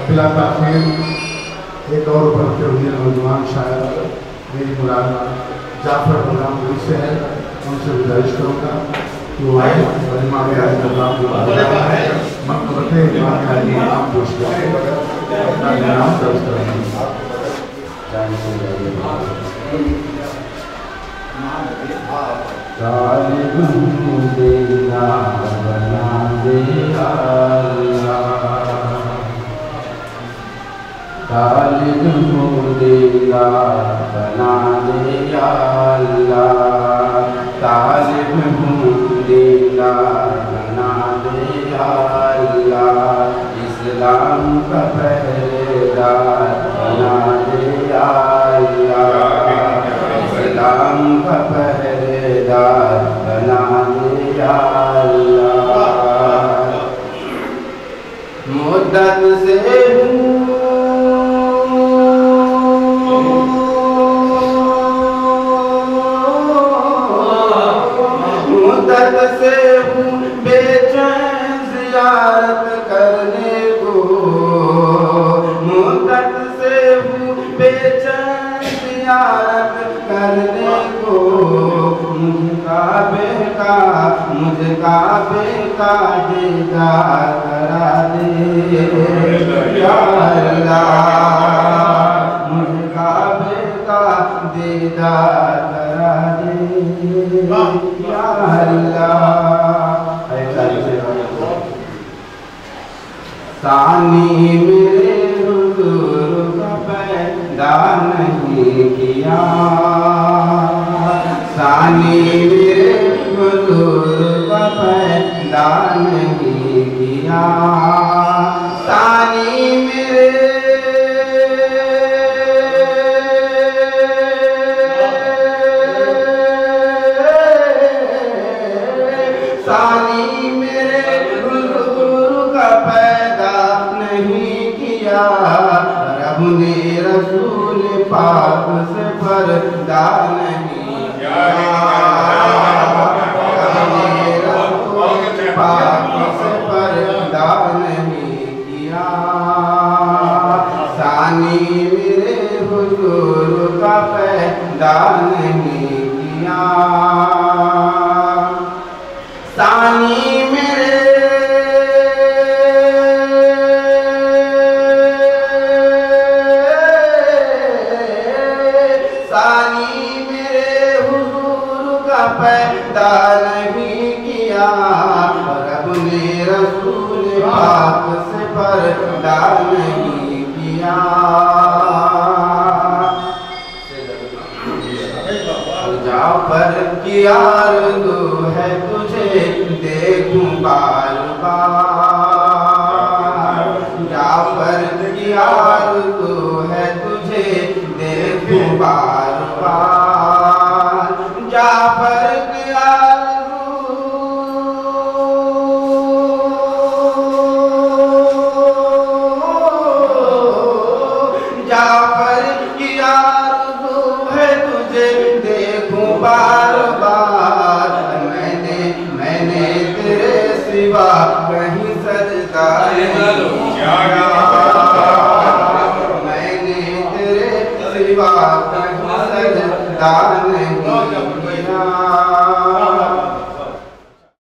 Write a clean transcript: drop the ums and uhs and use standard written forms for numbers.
बिला ताखीर एक और बढ़ते हुए नौजवान शायर मेरी मुराद जाफर गुलाम से है, उनसे गुजारिश करूँगा कि वो आए और इमाम इमाम पेश करें, अपना नाम दर्ज करें। तालिब मुदेला बना दे या अल्लाह, तालिब मुदेला बना दे या अल्लाह, इस्लाम का पहरेदार बना दे या अल्लाह, इस्लाम का पहरेदार बना दे या अल्लाह। मुद्दत से बेचैन ज़ियारत करने को, मुद्दत से हूँ बेचैन ज़ियारत करने को, मुझे काबे का दीदार करा दे या अल्लाह, मुझे काबे का दीदार करा दे या अल्लाह। सानी मेरे हुजूर का पैदा नहीं किया, सानी मेरे हुजूर का पैदा नहीं किया, सानी मेरे रब ने रसूल पाक से पर्दा नहीं किया, रब ने रसूल पाक से पर्दा नहीं किया, सानी मेरे हुजूर का पैदा नहीं किया, सानी मेरे पैदा नहीं किया, रब ने रसूल पाक से पर्दा नहीं किया। जाफर की आरज़ू है तुझे देखूं बार बार, जाफर की आरज़ू है तुझे देखूं बार बार, जाफर की जाफर की आरज़ू है तुझे देखूं बार बार, मैंने तेरे सिवा कहीं सजदा नहीं किया, मैंने तेरे सिवा कहीं सजदा नहीं